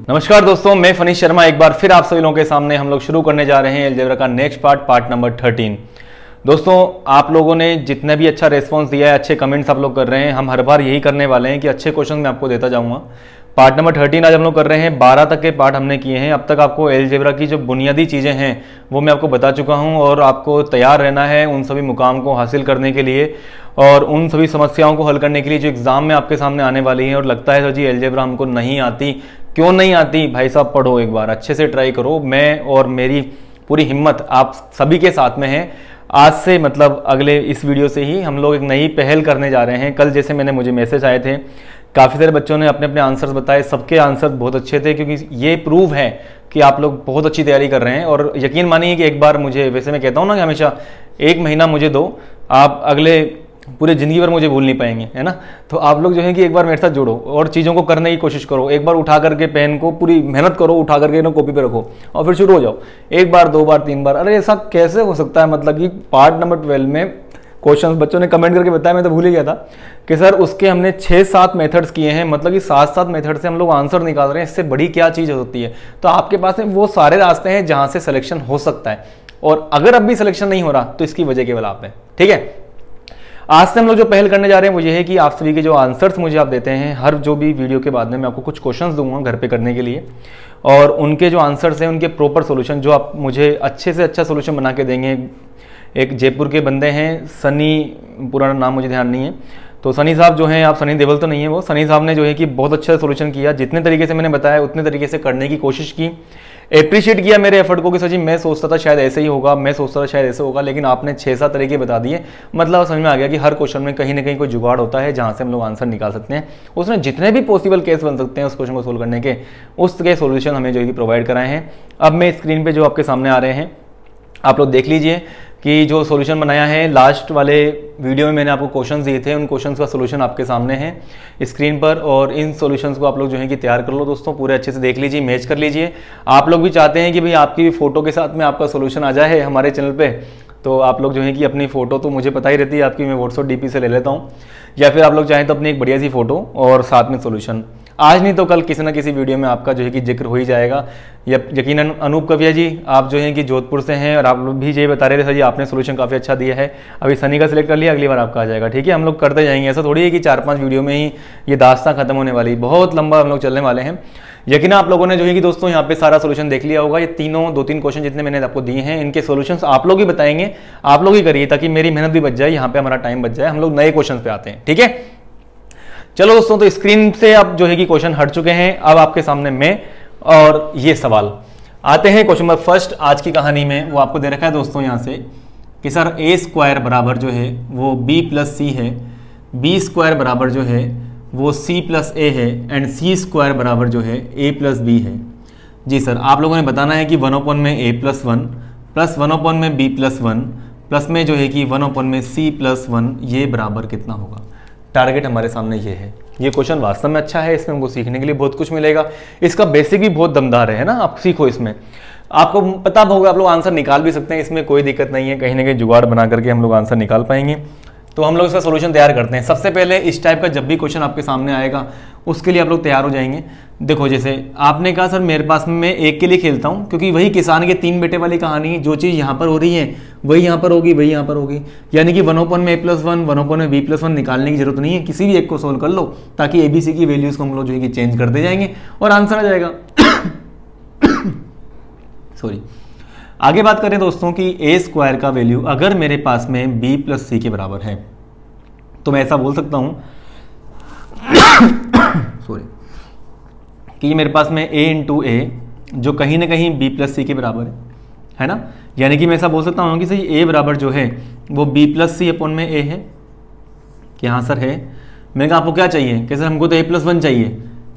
नमस्कार दोस्तों, मैं फनीश शर्मा एक बार फिर आप सभी लोगों के सामने हम लोग शुरू करने जा रहे हैं अलजेब्रा का नेक्स्ट पार्ट नंबर 13। दोस्तों, आप लोगों ने जितने भी अच्छा रेस्पॉन्स दिया है, अच्छे कमेंट्स आप लोग कर रहे हैं, हम हर बार यही करने वाले हैं कि अच्छे क्वेश्चन मैं आपको देता जाऊंगा। पार्ट नंबर 13 आज हम लोग कर रहे हैं। 12 तक के पार्ट हमने किए हैं। अब तक आपको अलजेब्रा की जो बुनियादी चीज़ें हैं वो मैं आपको बता चुका हूं और आपको तैयार रहना है उन सभी मुकाम को हासिल करने के लिए और उन सभी समस्याओं को हल करने के लिए जो एग्जाम में आपके सामने आने वाली है। और लगता है सर जी अलजेब्रा हमको नहीं आती, क्यों नहीं आती? भाई साहब पढ़ो, एक बार अच्छे से ट्राई करो। मैं और मेरी पूरी हिम्मत आप सभी के साथ में है। आज से मतलब अगले इस वीडियो से ही हम लोग एक नई पहल करने जा रहे हैं। कल जैसे मुझे मैसेज आए थे, काफ़ी सारे बच्चों ने अपने अपने आंसर्स बताए, सबके आंसर्स बहुत अच्छे थे, क्योंकि ये प्रूव है कि आप लोग बहुत अच्छी तैयारी कर रहे हैं। और यकीन मानिए कि एक बार मुझे, वैसे मैं कहता हूँ ना कि हमेशा एक महीना मुझे दो, आप अगले पूरे ज़िंदगी भर मुझे भूल नहीं पाएंगे, है ना। तो आप लोग जो है कि एक बार मेरे साथ जुड़ो और चीज़ों को करने की कोशिश करो। एक बार उठा करके पेन को पूरी मेहनत करो, उठा करके ना कॉपी पे रखो और फिर शुरू हो जाओ। एक बार, दो बार, तीन बार। अरे ऐसा कैसे हो सकता है? मतलब कि पार्ट नंबर 12 में क्वेश्चन बच्चों ने कमेंट करके बताया, मैं तो भूल ही गया था कि सर उसके हमने 6-7 मेथड्स किए हैं। मतलब कि 7-7 मेथड से हम लोग आंसर निकाल रहे हैं। इससे बड़ी क्या चीज़ हो सकती है? तो आपके पास में वो सारे रास्ते हैं जहाँ से सिलेक्शन हो सकता है। और अगर अब भी सिलेक्शन नहीं हो रहा तो इसकी वजह केवल आप है, ठीक है। आज से हम लोग जो पहल करने जा रहे हैं वो ये है कि आप सभी के जो आंसर्स मुझे आप देते हैं, हर जो भी वीडियो के बाद में मैं आपको कुछ क्वेश्चंस दूंगा घर पे करने के लिए, और उनके जो आंसर्स हैं उनके प्रॉपर सॉल्यूशन जो आप मुझे अच्छे से अच्छा सॉल्यूशन बना के देंगे। एक जयपुर के बंदे हैं, सनी, पूरा नाम मुझे ध्यान नहीं है, तो सनी साहब जो हैं, आप सनी देवल तो नहीं है वो, सनी साहब ने जो है कि बहुत अच्छा सॉल्यूशन किया। जितने तरीके से मैंने बताया उतने तरीके से करने की कोशिश की, अप्रिशिएट किया मेरे एफर्ट को कि सर जी मैं सोचता था शायद ऐसे ही होगा, मैं सोचता था शायद ऐसे होगा, लेकिन आपने 6-7 तरीके बता दिए। मतलब समझ में आ गया कि हर क्वेश्चन में कहीं ना कहीं कोई जुगाड़ होता है जहाँ से हम लोग आंसर निकाल सकते हैं। उसमें जितने भी पॉसिबल केस बन सकते हैं उस क्वेश्चन को सोल्व करने के, उसके सोल्यूशन हमें जो है प्रोवाइड कराए हैं। अब मैं स्क्रीन पर जो आपके सामने आ रहे हैं आप लोग देख लीजिए कि जो सॉल्यूशन बनाया है, लास्ट वाले वीडियो में मैंने आपको क्वेश्चंस दिए थे, उन क्वेश्चंस का सॉल्यूशन आपके सामने है स्क्रीन पर। और इन सॉल्यूशंस को आप लोग जो है कि तैयार कर लो दोस्तों, पूरे अच्छे से देख लीजिए, मैच कर लीजिए। आप लोग भी चाहते हैं कि भाई आपकी भी फोटो के साथ में आपका सॉल्यूशन आ जाए हमारे चैनल पे, तो आप लोग जो है कि अपनी फोटो तो मुझे पता ही रहती है आपकी, मैं व्हाट्सएप डीपी से ले लेता हूँ, या फिर आप लोग चाहें तो अपनी एक बढ़िया सी फोटो और साथ में सॉल्यूशन। आज नहीं तो कल किसी ना किसी वीडियो में आपका जो है कि जिक्र हो ही जाएगा। यकीनन अनूप कविया जी, आप जो हैं कि जोधपुर से हैं और आप लोग भी ये बता रहे थे सर जी आपने सॉल्यूशन काफ़ी अच्छा दिया है। अभी सनी का सिलेक्ट कर लिया, अगली बार आपका आ जाएगा, ठीक है। हम लोग करते जाएंगे, ऐसा थोड़ी है कि 4-5 वीडियो में ही ये दास्तां खत्म होने वाली, बहुत लंबा हम लोग चलने वाले हैं। यकीन आप लोगों ने जो है कि दोस्तों यहाँ पे सारा सॉल्यूशन देख लिया होगा। ये तीनों 2-3 क्वेश्चन जितने मैंने आपको दिए हैं इनके सॉल्यूशंस आप लोग ही बताएंगे, आप लोग ही करिए, ताकि मेरी मेहनत भी बच जाए, यहाँ पे हमारा टाइम बच जाए। हम लोग नए क्वेश्चन पे आते हैं, ठीक है। चलो दोस्तों, तो स्क्रीन से अब जो है कि क्वेश्चन हट चुके हैं। अब आपके सामने मैं और ये सवाल आते हैं। क्वेश्चन नंबर फर्स्ट आज की कहानी में वो आपको दे रखा है दोस्तों यहाँ से कि सर a² बराबर जो है वो b+c है, b² बराबर जो है वो c+a है, एंड c² बराबर जो है a+b है। जी सर, आप लोगों ने बताना है कि 1/में a+1 प्लस 1/में b+1 प्लस में जो है कि 1/में c+1 ये बराबर कितना होगा। टारगेट हमारे सामने ये है। ये क्वेश्चन वास्तव में अच्छा है, इसमें हमको सीखने के लिए बहुत कुछ मिलेगा। इसका बेसिक भी बहुत दमदार है ना, आप सीखो इसमें, आपको पता होगा, आप लोग आंसर निकाल भी सकते हैं, इसमें कोई दिक्कत नहीं है। कहीं ना कहीं जुगाड़ बना करके हम लोग आंसर निकाल पाएंगे। तो हम लोग इसका सॉल्यूशन तैयार करते हैं। सबसे पहले इस टाइप का जब भी क्वेश्चन आपके सामने आएगा उसके लिए आप लोग तैयार हो जाएंगे। देखो, जैसे आपने कहा सर मेरे पास में मैं एक के लिए खेलता हूँ, क्योंकि वही किसान के 3 बेटे वाली कहानी, जो चीज़ यहाँ पर हो रही है वही यहाँ पर होगी, वही यहाँ पर होगी। यानी कि 1/में a+1 1/में b+1 निकालने की जरूरत नहीं है, किसी भी एक को सोल्व कर लो, ताकि ABC की वैल्यूज़ को हम लोग जो है कि चेंज करते जाएंगे और आंसर आ जाएगा। सॉरी, आगे बात करें दोस्तों कि a² का वैल्यू अगर मेरे पास में b+c के बराबर है, तो मैं ऐसा बोल सकता हूँ सॉरी कि मेरे पास में a जो कहीं ना कहीं b+c के बराबर है ना। यानी कि मैं ऐसा बोल सकता हूँ कि सही a बराबर जो है वो b+c/में a है। कि हाँ सर है। मैं कहा आपको क्या चाहिए? कि सर हमको तो a+1 चाहिए।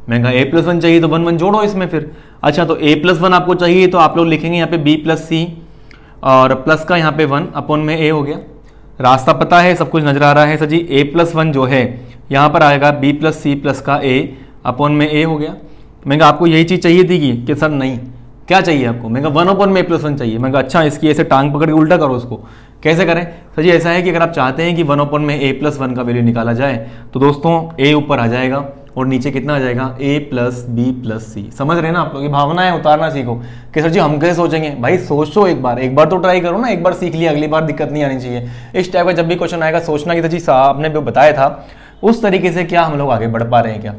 मैं कहा a+1 चाहिए तो 1 जोड़ो इसमें फिर। अच्छा, तो a+1 आपको चाहिए तो आप लोग लिखेंगे यहाँ पे b+c और प्लस का यहाँ पे 1/में a हो गया। रास्ता पता है, सब कुछ नजर आ रहा है। सर जी a+1 जो है यहाँ पर आएगा b+c प्लस का a/में a हो गया। मैं कहा आपको यही चीज़ चाहिए थी कि सर नहीं, क्या चाहिए आपको? मैं कहा 1/में a+1 चाहिए। मैं कहा अच्छा, इसकी ऐसे टांग पकड़ के उल्टा करो उसको। कैसे करें? सर जी ऐसा है कि अगर आप चाहते हैं कि 1/में a+1 का वैल्यू निकाला जाए तो दोस्तों a ऊपर आ जाएगा और नीचे कितना आ जाएगा a प्लस बी प्लस सी। समझ रहे हैं ना आप लोग, ये भावना है उतारना सीखो कि सर जी हम कैसे सोचेंगे। भाई सोचो एक बार तो ट्राई करो ना, एक बार सीख लिया अगली बार दिक्कत नहीं आनी चाहिए। इस टाइप का जब भी क्वेश्चन आएगा सोचना कि सर जी आपने जो बताया था उस तरीके से क्या हम लोग आगे बढ़ पा रहे हैं क्या।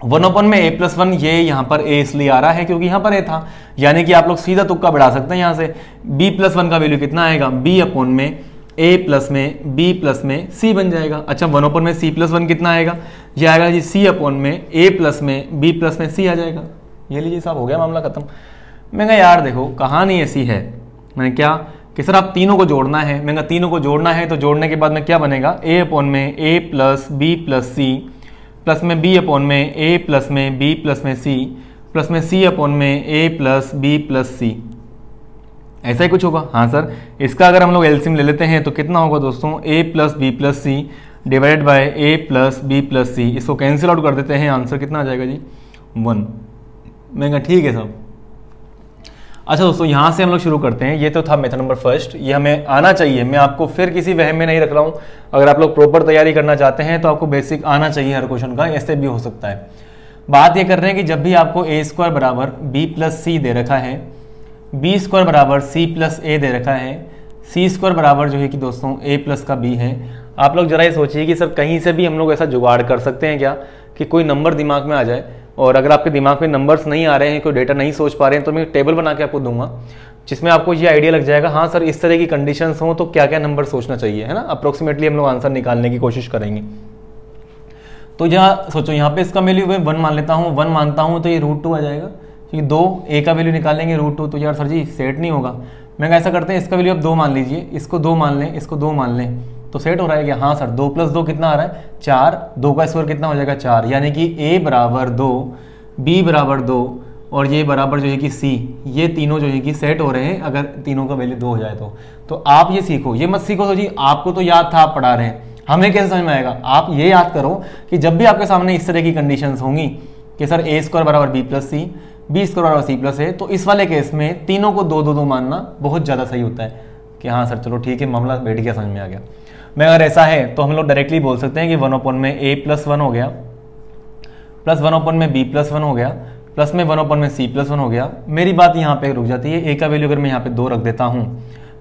1 में a प्लस 1, ये यहाँ पर a इसलिए आ रहा है क्योंकि यहाँ पर a था, यानी कि आप लोग सीधा तुक्का बढ़ा सकते हैं यहाँ से। b प्लस 1 का वैल्यू कितना आएगा, b अपॉन में a प्लस में b प्लस में c बन जाएगा। अच्छा 1 में c प्लस 1 कितना आएगा, ये आएगा जी c अपॉन में a प्लस में b प्लस में c आ जाएगा। ये लीजिए साहब हो गया मामला खत्म। मैं कहा यार देखो कहानी ऐसी है, मैंने क्या कि सर आप तीनों को जोड़ना है। मैंने कहा तीनों को जोड़ना है तो जोड़ने के बाद में क्या बनेगा, a अपॉन में a plus b plus c plus में b अपॉन में a प्लस में b प्लस में c प्लस में c अपॉन में a plus b plus c, ऐसा ही कुछ होगा। हाँ सर, इसका अगर हम लोग एलसीएम ले लेते हैं तो कितना होगा दोस्तों, a plus B plus C divided by a plus B plus C. इसको कैंसिल आउट कर देते हैं, आंसर कितना आ जाएगा जी 1। मैं कहा ठीक है साहब। अच्छा दोस्तों यहाँ से हम लोग शुरू करते हैं। ये तो था मेथड नंबर फर्स्ट, ये हमें आना चाहिए। मैं आपको फिर किसी वहम में नहीं रख रहा हूँ, अगर आप लोग प्रॉपर तैयारी करना चाहते हैं तो आपको बेसिक आना चाहिए हर क्वेश्चन का, ऐसे भी हो सकता है। बात ये कर रहे हैं कि जब भी आपको a स्क्वायर बराबर b प्लस सी दे रखा है, b स्क्वायर बराबर c प्लस a दे रखा है, c स्क्वायर बराबर जो है कि दोस्तों a प्लस का b है, आप लोग जरा ये सोचिए कि सर कहीं से भी हम लोग ऐसा जुगाड़ कर सकते हैं क्या कि कोई नंबर दिमाग में आ जाए। और अगर आपके दिमाग में नंबर्स नहीं आ रहे हैं, कोई डेटा नहीं सोच पा रहे हैं, तो मैं टेबल बना के आपको दूंगा जिसमें आपको ये आइडिया लग जाएगा, हाँ सर इस तरह की कंडीशंस हो तो क्या क्या नंबर सोचना चाहिए, है ना। अप्रोक्सीमेटली हम लोग आंसर निकालने की कोशिश करेंगे। तो यहाँ सोचो, यहाँ पे इसका वैल्यू 1 मान लेता हूँ, 1 मानता हूँ तो ये √2 आ जाएगा, क्योंकि 2 a का वैल्यू निकालेंगे √2, तो यार सर जी सेट नहीं होगा। मैं ऐसा करते हैं, इसका वैल्यू आप 2 मान लीजिए, इसको 2 मान लें, इसको 2 मान लें, तो सेट हो रहा है क्या। हाँ सर 2 + 2 कितना आ रहा है 4, 2 का स्क्वायर कितना हो जाएगा 4, यानी कि a बराबर 2, b बराबर 2 और ये बराबर जो है कि c, ये तीनों जो है कि सेट हो रहे हैं अगर तीनों का वैल्यू 2 हो जाए तो आप ये सीखो, ये मत सीखो तो जी आपको तो याद था आप पढ़ा रहे हैं, हमें कैसे समझ में आएगा। आप ये याद करो कि जब भी आपके सामने इस तरह की कंडीशंस होंगी कि सर a स्क्वायर बराबर b प्लस सी, b स्क्वायर बराबर c प्लस a, तो इस वाले केस में तीनों को 2-2-2 मानना बहुत ज़्यादा सही होता है कि हाँ सर चलो ठीक है मामला बैठ गया, समझ में आ गया। मैं अगर ऐसा है तो हम लोग डायरेक्टली बोल सकते हैं कि 1 में a प्लस 1 हो गया, प्लस 1 में b प्लस 1 हो गया, प्लस में 1 में c प्लस 1 हो गया। मेरी बात यहाँ पे रुक जाती है। a का वैल्यू अगर मैं यहाँ पे 2 रख देता हूँ,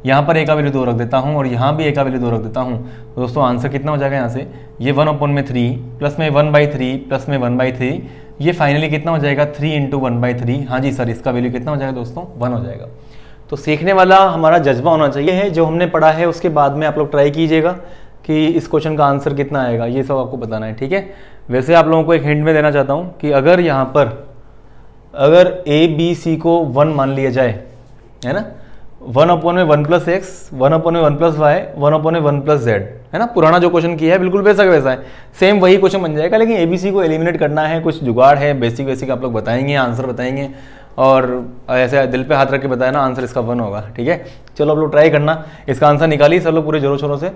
यहाँ पर a का वैल्यू 2 रख देता हूँ और यहाँ भी a का वैल्यू 2 रख देता हूँ, तो दोस्तों आंसर कितना हो जाएगा यहाँ से, ये 1 में 3 प्लस में 1/3 प्लस में 1/3, ये फाइनली कितना हो जाएगा 3 × 1/3। हाँ जी सर, इसका वैल्यू कितना हो जाएगा दोस्तों 1 हो जाएगा। तो सीखने वाला हमारा जज्बा होना चाहिए है, जो हमने पढ़ा है उसके बाद में आप लोग ट्राई कीजिएगा कि इस क्वेश्चन का आंसर कितना आएगा, ये सब आपको बताना है, ठीक है। वैसे आप लोगों को एक हिंट में देना चाहता हूँ कि अगर यहाँ पर अगर a b c को 1 मान लिया जाए, है ना, 1 में 1 + x, 1 में 1 + y, 1 में 1 + z, है ना, पुराना जो क्वेश्चन किया है बिल्कुल वैसा का वैसा है, सेम वही क्वेश्चन बन जाएगा। लेकिन ABC को एलिमिनेट करना है, कुछ जुगाड़ है, बेसिक आप लोग बताएंगे, आंसर बताएंगे और ऐसे दिल पे हाथ रख के बताया ना, आंसर इसका 1 होगा, ठीक है। चलो आप लोग ट्राई करना, इसका आंसर निकालिए सब लोग पूरे जोरों शोरों से।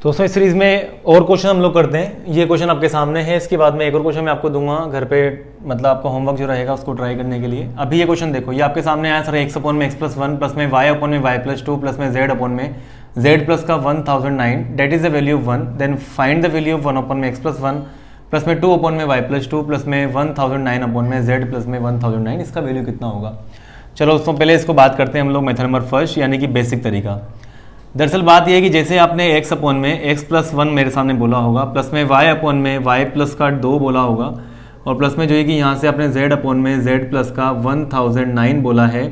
दोस्तों इस सीरीज में और क्वेश्चन हम लोग करते हैं, ये क्वेश्चन आपके सामने है, इसके बाद में एक और क्वेश्चन मैं आपको दूंगा घर पे, मतलब आपका होमवर्क जो रहेगा उसको ट्राई करने के लिए। अभी ये क्वेश्चन देखो, ये आपके सामने आया सर x/x + 1 प्लस में y/y + 2 प्लस में z प्लस का 1009 date is the value 1, then find the value of 1 में x + 1 प्लस में 2 में y + 2 प्लस में 1009 में z प्लस में 1009, इसका वैल्यू कितना होगा। चलो दोस्तों पहले इसको बात करते हैं हम लोग मेथड नंबर फर्स्ट, यानी कि बेसिक तरीका। दरअसल बात यह है कि जैसे आपने x में x + 1 मेरे सामने बोला होगा, प्लस में y प्लस का 2 बोला होगा और प्लस में जो है कि यहाँ से आपने z में z प्लस का 1009 बोला है,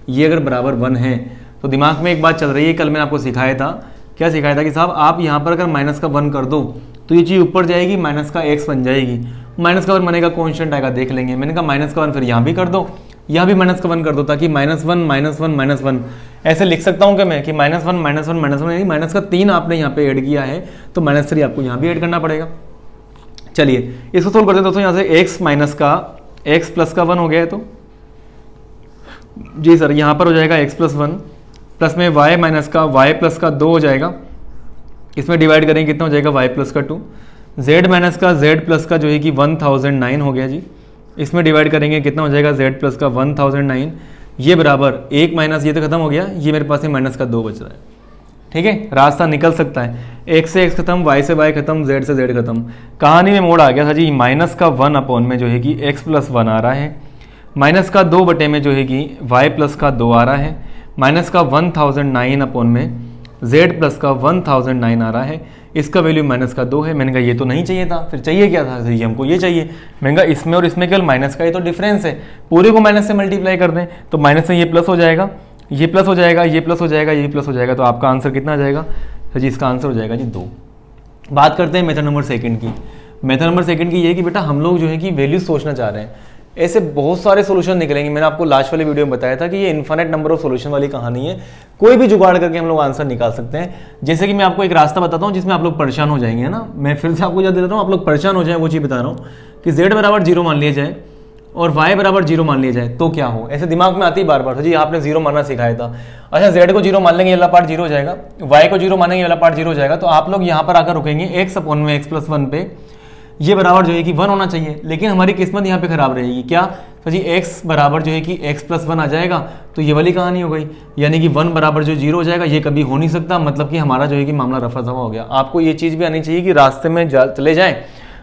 ये अगर बराबर 1 है तो दिमाग में एक बात चल रही है, कल मैंने आपको सिखाया था, क्या सिखाया था कि साहब आप यहाँ पर अगर माइनस का 1 कर दो तो ये चीज़ ऊपर जाएगी, माइनस का x बन जाएगी, माइनस का 1 बनेगा कॉन्स्टेंट आएगा, देख लेंगे। मैंने कहा माइनस का 1 फिर यहाँ भी कर दो, यहाँ भी माइनस का 1 कर दो, ताकि -1 ऐसे लिख सकता हूँ कि मैं कि -1 यानी माइनस का 3 आपने यहाँ पे ऐड किया है तो -3 आपको यहाँ भी ऐड करना पड़ेगा। चलिए इसको सोल्व करते हैं दोस्तों। यहाँ से x माइनस का x प्लस का 1 हो गया है, तो जी सर यहाँ पर हो जाएगा x + 1 प्लस में y माइनस का y प्लस का 2 हो जाएगा, इसमें डिवाइड करेंगे कितना हो जाएगा y प्लस का 2, z माइनस का z प्लस का जो है कि 1009 हो गया जी, इसमें डिवाइड करेंगे कितना हो जाएगा z प्लस का 1009, ये बराबर 1 माइनस ये तो खत्म हो गया, ये मेरे पास में माइनस का 2 बच रहा है, ठीक है, रास्ता निकल सकता है। x से x खत्म, y से y खत्म, z से z खत्म। कहानी में मोड़ आ गया था जी, माइनस का 1 अपॉन में जो है कि x प्लस 1 आ रहा है, माइनस का 2 बटे में जो है कि y प्लस का 2 आ रहा है, माइनस का 1009 अपॉन में z प्लस का 1009 आ रहा है, इसका वैल्यू माइनस का 2 है। मैंने कहा ये तो नहीं चाहिए था, फिर चाहिए क्या था, ये हमको ये चाहिए। मैंने कहा इसमें और इसमें केवल माइनस का ही तो डिफरेंस है, पूरे को माइनस से मल्टीप्लाई कर दें तो माइनस से ये प्लस हो जाएगा, ये प्लस हो जाएगा, ये प्लस हो जाएगा, ये प्लस हो जाएगा, तो आपका आंसर कितना आ जाएगा तो जी इसका आंसर हो जाएगा जी 2। बात करते हैं मेथड नंबर सेकंड की। मेथड नंबर सेकंड की ये कि बेटा हम लोग जो है कि वैल्यूज सोचना चाह रहे हैं, ऐसे बहुत सारे सोल्यूशन निकलेंगे। मैंने आपको लास्ट वाले वीडियो में बताया था कि ये इन्फिनिट नंबर ऑफ सोल्यूशन वाली कहानी है, कोई भी जुगाड़ करके हम लोग आंसर निकाल सकते हैं। जैसे कि मैं आपको एक रास्ता बताता हूँ जिसमें आप लोग परेशान हो जाएंगे, है ना। मैं फिर से आपको याद देता हूँ, आप लोग परेशान हो जाए वो चीज़ बता रहा हूँ कि z बराबर 0 मान लिया जाए और y बराबर 0 मान लिया जाए तो क्या हो, ऐसे दिमाग में आती है बार बार। तो जी आपने 0 मानना सिखाया था, अच्छा z को 0 मान लेंगे, ये वाला पार्ट 0 हो जाएगा, y को 0 मानेंगे, ये वाला पार्ट 0 हो जाएगा। तो आप लोग यहाँ पर आकर रुकेंगे x अपॉन में x प्लस 1 पे, ये बराबर जो है कि 1 होना चाहिए। लेकिन हमारी किस्मत यहाँ पे खराब रहेगी, क्या तो जी x बराबर जो है कि x प्लस 1 आ जाएगा, तो ये वाली कहानी हो गई, यानी कि 1 बराबर जो 0 हो जाएगा, ये कभी हो नहीं सकता। मतलब कि हमारा जो है कि मामला रफा दफा हो गया। आपको ये चीज़ भी आनी चाहिए कि रास्ते में चले जाएं,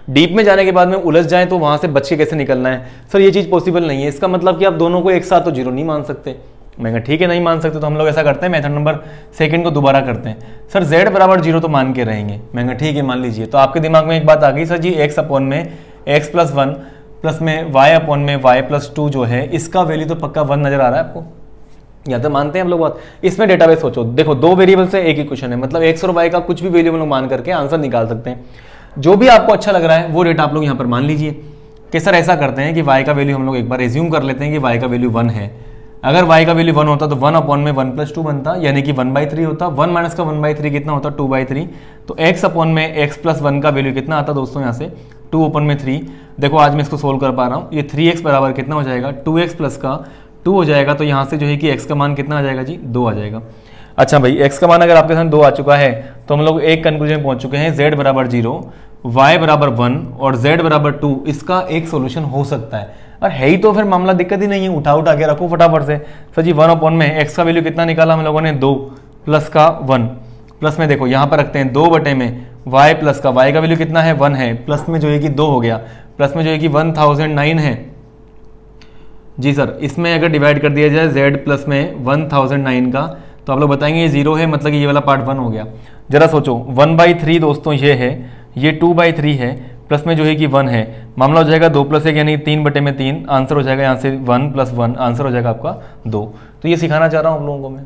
डीप में जाने के बाद में उलझ जाए तो वहां से बच के कैसे निकलना है। सर ये चीज़ पॉसिबल नहीं है, इसका मतलब कि आप दोनों को एक साथ तो 0 नहीं मान सकते। मैं कहा ठीक है नहीं मान सकते, तो हम लोग ऐसा करते हैं, मेथड नंबर सेकंड को दोबारा करते हैं। सर z बराबर 0 तो मान के रहेंगे, मैं कहा ठीक है मान लीजिए। तो आपके दिमाग में एक बात आ गई, सर जी x अपॉन में x प्लस 1 प्लस में y अपॉन में y प्लस 2 जो है, इसका वैल्यू तो पक्का 1 नजर आ रहा है आपको, या तो मानते हैं हम लोग बात। इसमें डेटाबेस सोचो, देखो 2 वेरिएबल से एक ही क्वेश्चन है, मतलब x और y का कुछ भी वैल्यू हम लोग मान करके आंसर निकाल सकते हैं। जो भी आपको अच्छा लग रहा है वो डेटा आप लोग यहाँ पर मान लीजिए कि सर ऐसा करते हैं कि y का वैल्यू हम लोग एक बार एज्यूम कर लेते हैं कि y का वैल्यू 1 है। अगर y का वैल्यू 1 होता तो 1 अपॉन में 1 प्लस 2 बनता, यानी कि 1/3 होता। 1 माइनस का 1/3 कितना होता, 2/3। तो x अपॉन में x प्लस 1 का वैल्यू कितना आता दोस्तों, यहाँ से 2 अपॉन में 3। देखो आज मैं इसको सोल्व कर पा रहा हूँ। ये 3x बराबर कितना हो जाएगा, 2x प्लस का 2 हो जाएगा। तो यहाँ से जो है कि x का मान कितना आ जाएगा जी, 2 आ जाएगा। अच्छा भाई x का मान अगर आपके साथ 2 आ चुका है तो हम लोग एक कंक्लूजन में पहुंच चुके हैं, z बराबर 0, y बराबर 1 और z बराबर 2 इसका एक सोल्यूशन हो सकता है। और है ही तो फिर मामला दिक्कत ही नहीं है, उठा के रखो फटाफट से। सर जी 1 अपॉन में x का वैल्यू कितना निकाला हम लोगों ने, 2 प्लस का 1, प्लस में देखो यहाँ पर रखते हैं 2 बटे में y प्लस का, y का वैल्यू कितना है 1 है, प्लस में जो है कि 2 हो गया, प्लस में जो है कि 1009 है जी सर। इसमें अगर डिवाइड कर दिया जाए z प्लस में 1009 का तो आप लोग बताएंगे ये 0 है, मतलब ये वाला पार्ट 1 हो गया। जरा सोचो 1/3 दोस्तों ये है, ये 2/3 है, प्लस में जो है कि 1 है, मामला हो जाएगा 2 प्लस 1 यानी 3 बटे में 3, आंसर हो जाएगा यहाँ से 1 प्लस 1, आंसर हो जाएगा आपका 2। तो ये सिखाना चाह रहा हूँ आप लोगों को मैं,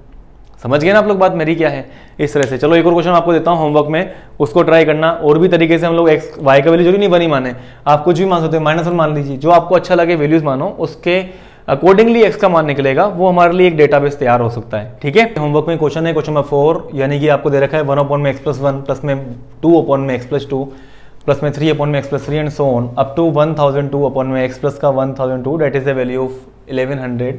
समझ गए ना आप लोग बात मेरी क्या है इस तरह से। चलो एक और क्वेश्चन आपको देता हूँ होमवर्क में, उसको ट्राई करना। और भी तरीके से हम लोग x y का वैल्यू जो नहीं 1 ही माने, आप कुछ भी मान सकते हो, -1 मान लीजिए, जो आपको अच्छा लगे वैल्यूज मानो, उसके अकॉर्डिंगली x का मान निकलेगा, वो हमारे लिए एक डेटाबेस तैयार हो सकता है। ठीक है, होमवर्क में क्वेश्चन है क्वेश्चन नंबर 4, यानी कि आपको दे रखा है 1 अपॉन में x प्लस 1 प्लस में 2 अपॉन में x प्लस 2 प्लस में 3 अपॉन में x plus 3 and so on up to 1002 upon में x प्लस का 1002 that is the value of 1100।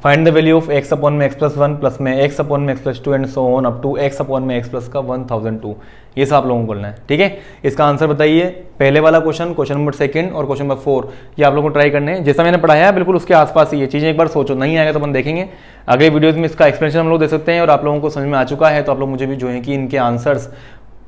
Find the value of x upon में x प्लस 1 प्लस में x upon में x plus 2 and so on up to x upon में x plus का 1002। ये सब आप लोगों को करना है। ठीक है, इसका आंसर बताइए। पहले वाला क्वेश्चन, क्वेश्चन नंबर सेकंड और क्वेश्चन नंबर 4, ये आप लोगों को ट्राई करने हैं। जैसा मैंने पढ़ाया है बिल्कुल उसके आसपास ही ये चीज़ें एक बार सोचो, नहीं आएगा तो अपन देखेंगे अगले वीडियोज में, इसका एक्सप्लेनेशन हम लोग दे सकते हैं। और आप लोगों को समझ में आ चुका है तो आप लोग मुझे भी जो है कि इनके आंसर्स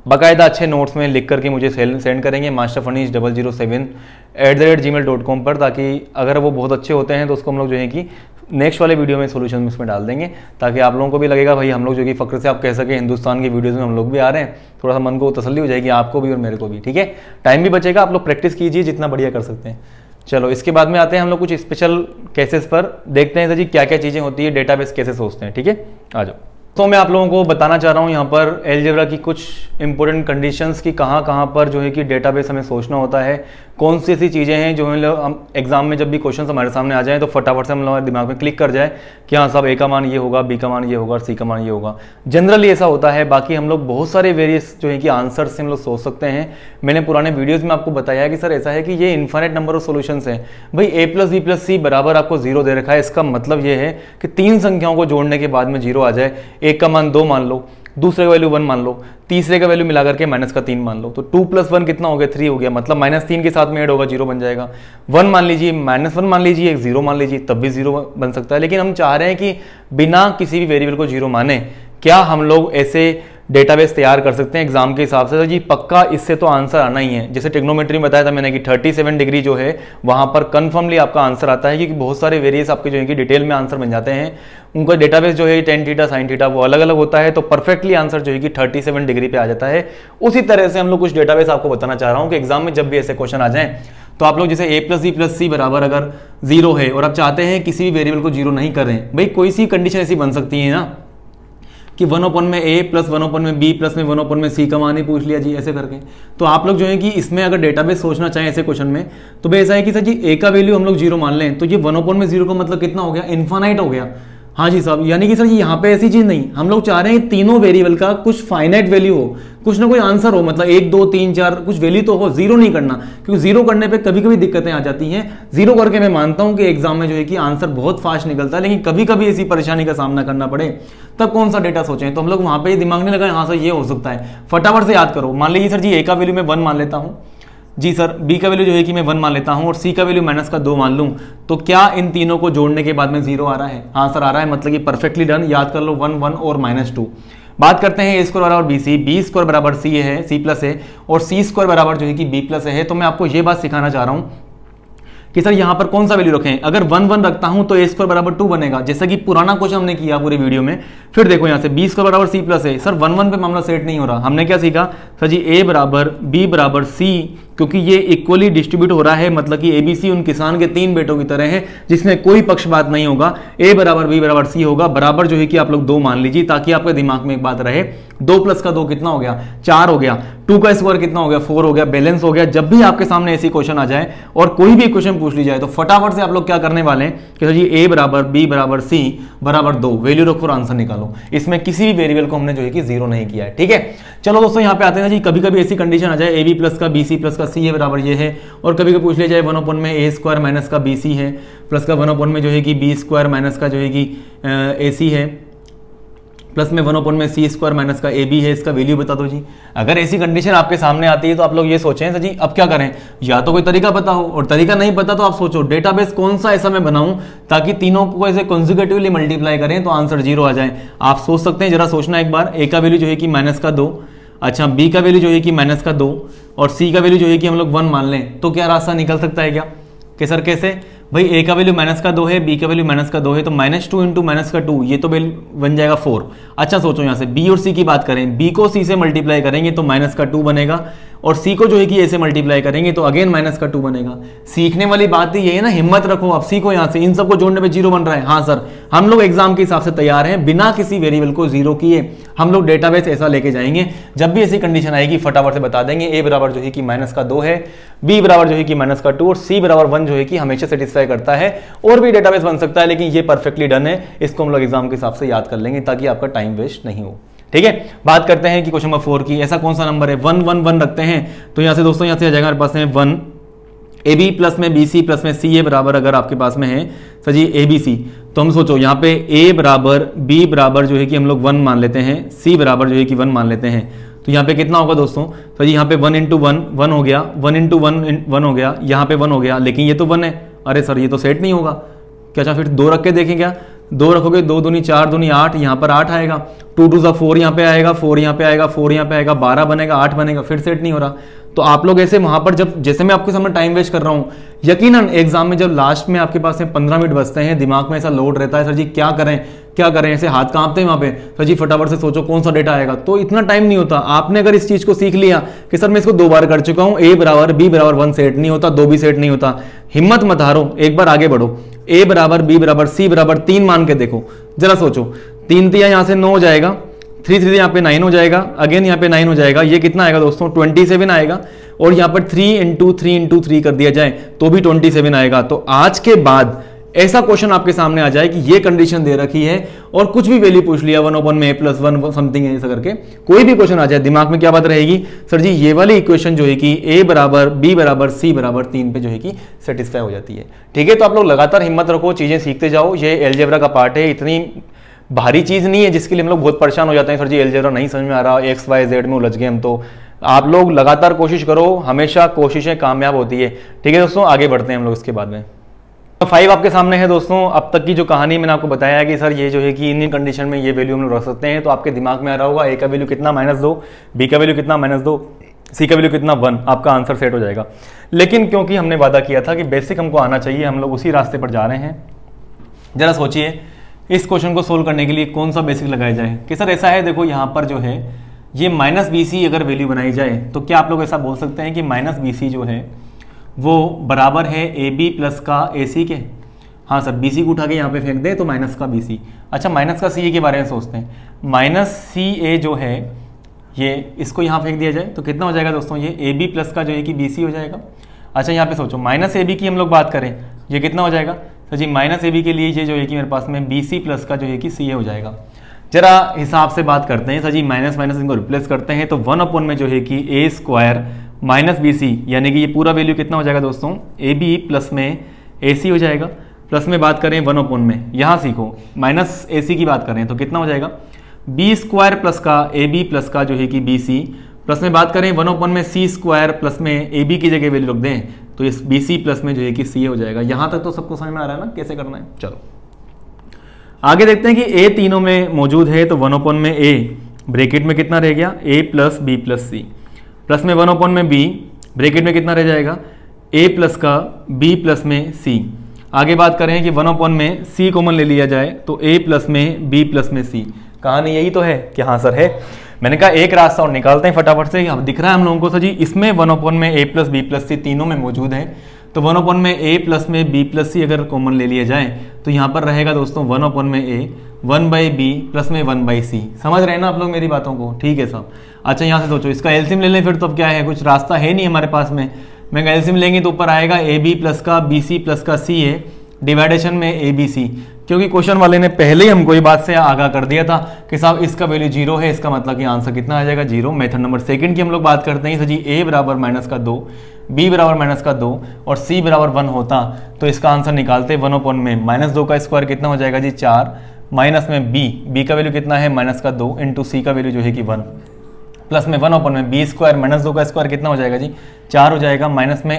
बाकायदा अच्छे नोट्स में लिख करके मुझे सेंड करेंगे masterfunish007@gmail.com पर, ताकि अगर वो बहुत अच्छे होते हैं तो उसको हम लोग जो है कि नेक्स्ट वाले वीडियो में सोल्यूशन इसमें डाल देंगे, ताकि आप लोगों को भी लगेगा भाई हम लोग जो कि फक्र से आप कह सके हिंदुस्तान की वीडियोज़ में हम लोग भी आ रहे हैं, थोड़ा सा मन को तसल्ली हो जाएगी आपको भी और मेरे को भी। ठीक है, टाइम भी बचेगा, आप लोग प्रैक्टिस कीजिए जितना बढ़िया कर सकते हैं। चलो इसके बाद में आते हैं हम लोग कुछ स्पेशल केसेस पर, देखते हैं सर जी क्या क्या चीज़ें होती है, डेटाबेस कैसे सोचते हैं। ठीक है, आ जाओ। तो मैं आप लोगों को बताना चाह रहा हूँ यहाँ पर अलजेब्रा की कुछ इंपॉर्टेंट कंडीशंस की, कहाँ पर जो है कि डेटाबेस हमें सोचना होता है, कौन सी ऐसी चीज़ें हैं जो हम एग्जाम में जब भी क्वेश्चन हमारे सामने आ जाएं तो फटाफट से हम लोग दिमाग में क्लिक कर जाए कि हाँ साहब ए का मान ये होगा, बी का मान ये होगा और सी का मान ये होगा। जनरली ऐसा होता है, बाकी हम लोग बहुत सारे वेरियस जो है कि आंसर से हम लोग सोच सकते हैं। मैंने पुराने वीडियोज़ में आपको बताया है कि सर ऐसा है कि ये इन्फिनिट नंबर ऑफ सोल्यूशंस हैं भाई, a प्लस बी प्लस सी बराबर आपको 0 दे रखा है। इसका मतलब ये है कि 3 संख्याओं को जोड़ने के बाद में 0 आ जाए, एक का मान 2 मान लो, दूसरे का वैल्यू 1 मान लो, तीसरे का वैल्यू मिला करके माइनस का 3 मान लो, तो 2 प्लस 1 कितना हो गया, 3 हो गया, मतलब -3 के साथ में ऐड होगा 0 बन जाएगा। 1 मान लीजिए, -1 मान लीजिए, एक 0 मान लीजिए, तब भी 0 बन सकता है। लेकिन हम चाह रहे हैं कि बिना किसी भी वेरिएबल को 0 माने क्या हम लोग ऐसे डेटाबेस तैयार कर सकते हैं एग्जाम के हिसाब से। तो जी पक्का इससे तो आंसर आना ही है। जैसे ट्रिग्नोमेट्री में बताया था मैंने कि 37 डिग्री जो है वहां पर कन्फर्मली आपका आंसर आता है, क्योंकि बहुत सारे वेरिएस आपके जो है कि डिटेल में आंसर बन जाते हैं। उनका डेटाबेस जो है टेन थीटा साइन थीटा वो अलग अलग होता है, तो परफेक्टली आंसर जो है कि 37 डिग्री पे आ जाता है। उसी तरह से हम लोग कुछ डेटाबेस आपको बताना चाह रहा हूं कि एग्जाम में जब भी ऐसे क्वेश्चन आ जाएं तो आप लोग जैसे a प्लस बी प्लस सी बराबर अगर 0 है और आप चाहते हैं किसी भी वेरिएबल को 0 नहीं करें, भाई कोई सी कंडीशन ऐसी बन सकती है ना कि 1/में a प्लस 1/में b प्लस में 1/में c का मान ही पूछ लिया जी ऐसे करके। तो आप लोग जो है कि इसमें अगर डेटाबेस सोचना चाहें ऐसे क्वेश्चन में तो भाई ऐसा है कि सर जी a का वैल्यू हम लोग 0 मान लें तो ये 1/0 का मतलब कितना हो गया, इन्फानाइट हो गया। हाँ जी साहब, यानी कि सर जी यहाँ पे ऐसी चीज नहीं, हम लोग चाह रहे हैं तीनों वेरिएबल का कुछ फाइनाइट वैल्यू हो, कुछ ना कोई आंसर हो, मतलब 1 2 3 4 कुछ वैल्यू तो हो, 0 नहीं करना, क्योंकि 0 करने पे कभी कभी दिक्कतें आ जाती हैं। 0 करके मैं मानता हूं कि एग्जाम में जो है कि आंसर बहुत फास्ट निकलता है, लेकिन कभी कभी ऐसी परेशानी का सामना करना पड़े तब कौन सा डेटा सोचें। तो हम लोग वहां पर दिमाग नहीं लगाए, हाँ सर ये हो सकता है, फटाफट से याद करो। मान लीजिए सर जी a का वैल्यू मैं 1 मान लेता हूँ जी सर, b का वैल्यू जो है कि मैं 1 मान लेता हूं और c का वैल्यू माइनस का 2 मान लूं, तो क्या इन तीनों को जोड़ने के बाद में 0 आ रहा है? हाँ सर आ रहा है, मतलब कि परफेक्टली डन। याद कर लो 1 1 और -2। बात करते हैं a स्क्वायर बराबर b स्क्वायर बराबर c है, c प्लस है, और c स्क्वायर बराबर जो है कि b प्लस है। तो मैं आपको ये बात सिखाना चाह रहा हूं कि सर यहाँ पर कौन सा वैल्यू रखें। अगर 1 1 रखता हूं तो a स्क्वायर बराबर 2 बनेगा, जैसा कि पुराना क्वेश्चन हमने किया पूरे वीडियो में। फिर देखो यहाँ से b स्क्वायर बराबर c प्लस है, सर 1 1 पे मामला सेट नहीं हो रहा। हमने क्या सीखा सर जी, a बराबर b बराबर c, क्योंकि ये इक्वली डिस्ट्रीब्यूट हो रहा है, मतलब कि ABC उन किसान के 3 बेटों की तरह है जिसमें कोई पक्षपात नहीं होगा। a बराबर b बराबर c होगा, बराबर जो है कि आप लोग 2 मान लीजिए, ताकि आपके दिमाग में एक बात रहे 2 प्लस का 2 कितना हो गया, 4 हो गया, 2 का स्क्वायर कितना हो गया, 4 हो गया, बैलेंस हो गया। जब भी आपके सामने ऐसी क्वेश्चन आ जाए और कोई भी क्वेश्चन पूछ ली जाए तो फटाफट से आप लोग क्या करने वाले हैं कि सर जी a बराबर b बराबर c बराबर 2 वैल्यू रखो और आंसर निकालो। इसमें किसी भी वेरिएबल को हमने जो है कि 0 नहीं किया है, ठीक है। चलो दोस्तों यहाँ पे आते हैं जी, कभी कभी ऐसी कंडीशन आ जाए ab प्लस का bc प्लस का c है बराबर ये है, और कभी कभी पूछ लिया जाए 1 में a स्क्वायर माइनस का bc है प्लस का 1 में जो है कि b स्क्वायर माइनस का जो है कि ac है प्लस में 1 में c स्क्वायर माइनस का ab है, इसका वैल्यू बता दो जी। अगर ऐसी कंडीशन आपके सामने आती है तो आप लोग ये सोचें सर जी अब क्या करें, या तो कोई तरीका पता हो, और तरीका नहीं पता तो आप सोचो डेटाबेस कौन सा ऐसा मैं बनाऊं ताकि तीनों को ऐसे कॉन्जिक्यूटिवली मल्टीप्लाई करें तो आंसर 0 आ जाए। आप सोच सकते हैं, जरा सोचना एक बार। a का वैल्यू जो है कि -2, अच्छा b का वैल्यू जो है कि -2 और c का वैल्यू जो है कि हम लोग 1 मान लें, तो क्या रास्ता निकल सकता है क्या कि सर कैसे? भाई a का वैल्यू -2 है, b का वैल्यू -2 है, तो -2 इंटू -2 ये तो बन जाएगा 4। अच्छा सोचो यहाँ से b और c की बात करें, b को c से मल्टीप्लाई करेंगे तो -2 बनेगा, और c को जो है कि a से मल्टीप्लाई करेंगे तो अगेन -2 बनेगा। सीखने वाली बात ही ये है ना, हिम्मत रखो, अब सीखो यहाँ से। इन सबको जोड़ने पे 0 बन रहा है। हाँ सर, हम लोग एग्जाम के हिसाब से तैयार हैं, बिना किसी वेरिएबल को 0 किए हम लोग डेटाबेस ऐसा लेके जाएंगे। जब भी ऐसी कंडीशन आएगी फटाफट से बता देंगे। a बराबर जो है कि -2 है, b बराबर जो है कि -2 और c बराबर 1 जो है कि हमेशा सेटिस्फाई करता है। और भी डेटाबेस बन सकता है, लेकिन ये परफेक्टली डन है, इसको हम लोग एग्जाम के हिसाब से याद कर लेंगे ताकि आपका टाइम वेस्ट नहीं हो, ठीक है। बात करते हैं कि क्वेश्चन नंबर 4 की। ऐसा कौन सा नंबर है, 1 1 1 रखते हैं तो यहाँ से दोस्तों यहाँ से आ जाएगा हमारे पास में 1, AB प्लस में BC प्लस में CA बराबर अगर आपके पास में है सर जी ABC, तो हम सोचो यहाँ पे A बराबर B बराबर जो है कि हम लोग 1 मान लेते हैं, C बराबर जो है कि 1 मान लेते हैं, तो यहाँ पे कितना होगा दोस्तों? तो जी यहाँ पे 1 इंटू 1 1 हो गया, 1 इंटू 1 हो गया, यहाँ पे 1 हो गया, लेकिन ये तो 1 है। अरे सर ये तो सेट नहीं होगा क्या? अच्छा फिर 2 रख के देखें क्या? 2 रखोगे, 2 दूनी 4 दूनी 8, यहाँ पर 8 आएगा, 2 2 4 यहाँ पे आएगा, 4 यहाँ पे आएगा, 4 यहाँ पे आएगा, 12 बनेगा, 8 बनेगा, फिर सेट नहीं हो रहा। तो आप लोग ऐसे वहां पर जब जैसे मैं आपके सामने टाइम वेस्ट कर रहा हूं, यकीनन एग्जाम में जब लास्ट में आपके पास में 15 मिनट बचते हैं, दिमाग में ऐसा लोड रहता है सर जी क्या करें, ऐसे हाथ कांपते हैं वहां पे, सर जी फटाफट से सोचो कौन सा डेटा आएगा। तो इतना टाइम नहीं होता। आपने अगर इस चीज को सीख लिया कि सर मैं इसको 2 बार कर चुका हूं, a बराबर b बराबर 1 सेट नहीं होता, 2 भी सेट नहीं होता, हिम्मत मत हारो, एक बार आगे बढ़ो। a बराबर b बराबर c बराबर 3 मान के देखो, जरा सोचो। 3 3 यहाँ से 9 हो जाएगा, 3 3 यहाँ पे 9 हो जाएगा, अगेन यहाँ पे 9 हो जाएगा, ये कितना आएगा दोस्तों? 27 आएगा। और यहाँ पर 3 इंटू 3 कर दिया जाए तो भी 27 आएगा। तो आज के बाद ऐसा क्वेश्चन आपके सामने आ जाए कि ये कंडीशन दे रखी है और कुछ भी वैल्यू पूछ लिया 1 में a प्लस 1 समथिंग ऐसा करके कोई भी क्वेश्चन आ जाए, दिमाग में क्या बात रहेगी? सर जी ये वाली इक्वेशन जो है कि a बराबर b बराबर c बराबर 3 पे जो है कि सेटिस्फाई हो जाती है। ठीक है, तो आप लोग लगातार हिम्मत रखो, चीजें सीखते जाओ। ये अलजेब्रा का पार्ट है, इतनी भारी चीज नहीं है जिसके लिए हम लोग बहुत परेशान हो जाते हैं, सर जी अलजेब्रा नहीं समझ में आ रहा, एक्स वाई जेड में उलझ गए हम। तो आप लोग लगातार कोशिश करो, हमेशा कोशिशें कामयाब होती है। ठीक है दोस्तों, आगे बढ़ते हैं हम लोग इसके बाद में। 5 आपके सामने है दोस्तों। अब तक की जो कहानी मैंने आपको बताया है कि सर ये जो है कि इन कंडीशन में ये वैल्यू हम लोग रख सकते हैं, तो आपके दिमाग में आ रहा होगा ए का वैल्यू कितना -2, बी का वैल्यू कितना -2, सी का वैल्यू कितना 1, आपका आंसर सेट हो जाएगा। लेकिन क्योंकि हमने वादा किया था कि बेसिक हमको आना चाहिए, हम लोग उसी रास्ते पर जा रहे हैं। जरा सोचिए इस क्वेश्चन को सोल्व करने के लिए कौन सा बेसिक लगाया जाए कि सर ऐसा है, देखो यहाँ पर जो है ये -BC अगर वैल्यू बनाई जाए तो क्या आप लोग ऐसा बोल सकते हैं कि -BC जो है वो बराबर है AB प्लस का AC के। हाँ सर, BC को उठा के यहाँ पे फेंक दे तो माइनस का BC। अच्छा, माइनस का CA के बारे में सोचते हैं। -CA जो है ये इसको यहाँ फेंक दिया जाए तो कितना हो जाएगा दोस्तों, ये AB प्लस का जो है कि BC हो जाएगा। अच्छा, यहाँ पे सोचो -AB की हम लोग बात करें, ये कितना हो जाएगा तो जी -AB के लिए ये जो है कि मेरे पास में BC प्लस का जो है कि CA हो जाएगा। जरा हिसाब से बात करते हैं सर जी, माइनस माइनस इनको रिप्लेस करते हैं तो 1 में जो है कि A² -BC यानी कि ये पूरा वैल्यू कितना हो जाएगा दोस्तों, AB प्लस में AC हो जाएगा। प्लस में बात करें 1 में, यहाँ सीखो -AC की बात करें तो कितना हो जाएगा B² प्लस का AB प्लस का जो है कि BC। प्लस में बात करें 1 में C² प्लस में AB की जगह वैल्यू रख दें तो इस BC प्लस में जो है कि CA हो जाएगा। यहाँ तक तो सबको समझ में आ रहा है ना कैसे करना है। चलो आगे देखते हैं कि A तीनों में मौजूद है तो 1 में A ब्रैकेट में कितना रह गया A plus B plus C, plus में 1 में B ब्रैकेट में कितना रह जाएगा A प्लस का B प्लस में C। आगे बात करें कि 1 में C कॉमन ले लिया जाए तो A प्लस में B प्लस में C। कहानी यही तो है कि हाँ सर है। मैंने कहा एक रास्ता और निकालते हैं फटाफट से। अब दिख रहा है हम लोगों को सर जी, इसमें 1 में A plus B plus C तीनों में मौजूद है तो 1 में A प्लस में B प्लस C अगर कॉमन ले लिया जाए तो यहाँ पर रहेगा दोस्तों 1 में A 1/B प्लस में 1/C। समझ रहे हैं ना आप लोग मेरी बातों को, ठीक है साहब। अच्छा, यहाँ से सोचो इसका एलसीएम ले लें फिर तो अब क्या है, कुछ रास्ता है नहीं हमारे पास में। मैं एलसीएम लेंगे तो ऊपर आएगा AB प्लस का BC प्लस का CA डिवाइडेशन में ABC, क्योंकि क्वेश्चन वाले ने पहले ही हमको ये बात से आगाह कर दिया था कि साहब इसका वैल्यू 0 है, इसका मतलब कि आंसर कितना आ जाएगा 0। मेथड नंबर सेकंड की हम लोग बात करते हैं सर जी, A बराबर -2, B बराबर -2 और C बराबर 1 होता तो इसका आंसर निकालते 1 में -2 का स्क्वायर कितना हो जाएगा जी 4, माइनस में B का वैल्यू कितना है -2 इंटू C का वैल्यू जो है कि 1, प्लस में 1 में B² -2 का स्क्वायर कितना हो जाएगा जी 4 हो जाएगा, माइनस में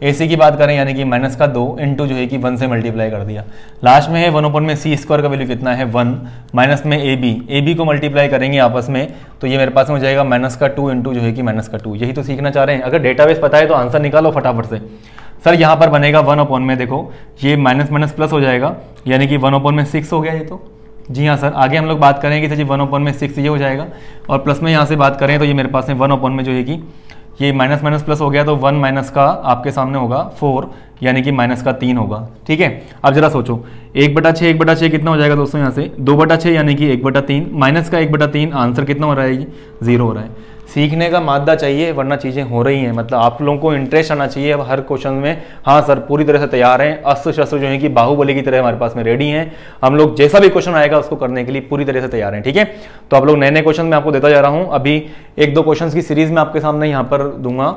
AC की बात करें यानी कि -2 इंटू जो है कि 1 से मल्टीप्लाई कर दिया। लास्ट में है 1 में C² का वैल्यू कितना है 1, माइनस में AB को मल्टीप्लाई करेंगे आपस में तो ये मेरे पास में हो जाएगा -2 इंटू जो है कि -2। यही तो सीखना चाह रहे हैं। अगर डेटाबेस पता है तो आंसर निकालो फटाफट से। सर यहाँ पर बनेगा 1 में, देखो ये माइनस माइनस प्लस हो जाएगा यानी कि 1 में 6 हो गया ये तो। जी हाँ सर, आगे हम लोग बात करेंगे सर जी 1 में 6 ये हो जाएगा और प्लस में यहाँ से बात करें तो ये मेरे पास में 1 में जो है कि ये माइनस माइनस प्लस हो गया तो 1 माइनस का आपके सामने होगा 4 यानी कि -3 होगा। ठीक है, अब जरा सोचो 1/6 कितना हो जाएगा दोस्तों, यहाँ से 2/6 यानी कि 1/3 माइनस का 1/3 आंसर कितना हो रहा है 0 हो रहा है। सीखने का मादा चाहिए वरना चीज़ें हो रही हैं, मतलब आप लोगों को इंटरेस्ट आना चाहिए अब हर क्वेश्चन में। हाँ सर, पूरी तरह से तैयार हैं, अस्त्र शस्त्र जो है कि बाहुबली की तरह हमारे पास में रेडी हैं। हम लोग जैसा भी क्वेश्चन आएगा उसको करने के लिए पूरी तरह से तैयार हैं। ठीक है, तो आप लोग नए नए क्वेश्चन मैं आपको देता जा रहा हूँ। अभी 1-2 क्वेश्चन की सीरीज में आपके सामने यहाँ पर दूंगा,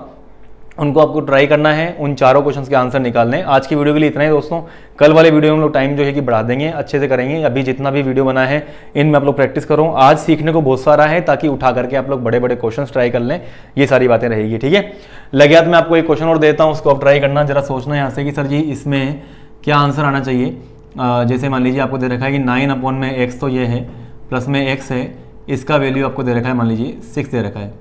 उनको आपको ट्राई करना है, उन चारों क्वेश्चंस के आंसर निकालने। आज की वीडियो के लिए इतना ही दोस्तों। कल वाले वीडियो में हम लोग टाइम जो है कि बढ़ा देंगे, अच्छे से करेंगे। अभी जितना भी वीडियो बना है इनमें आप लोग प्रैक्टिस करो। आज सीखने को बहुत सारा है ताकि उठा करके आप लोग बड़े बड़े क्वेश्चंस ट्राई कर लें, ये सारी बातें रहेगी। ठीक है, लगे हाथ मैं आपको एक क्वेश्चन और देता हूँ, उसको आप ट्राई करना। जरा सोचना यहाँ से कि सर जी इसमें क्या आंसर आना चाहिए। जैसे मान लीजिए आपको दे रखा है कि 9 में x तो ये है, प्लस में x है, इसका वैल्यू आपको दे रखा है मान लीजिए 6 दे रखा है।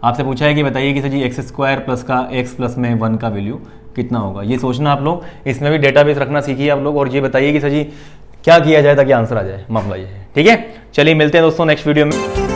आपसे पूछा है कि बताइए कि सर जी x² प्लस का x प्लस में 1 का वैल्यू कितना होगा। ये सोचना आप लोग, इसमें भी डेटाबेस रखना सीखिए आप लोग, और ये बताइए कि सर जी क्या किया जाए ताकि आंसर आ जाए, मामला ये है। ठीक है, चलिए मिलते हैं दोस्तों नेक्स्ट वीडियो में।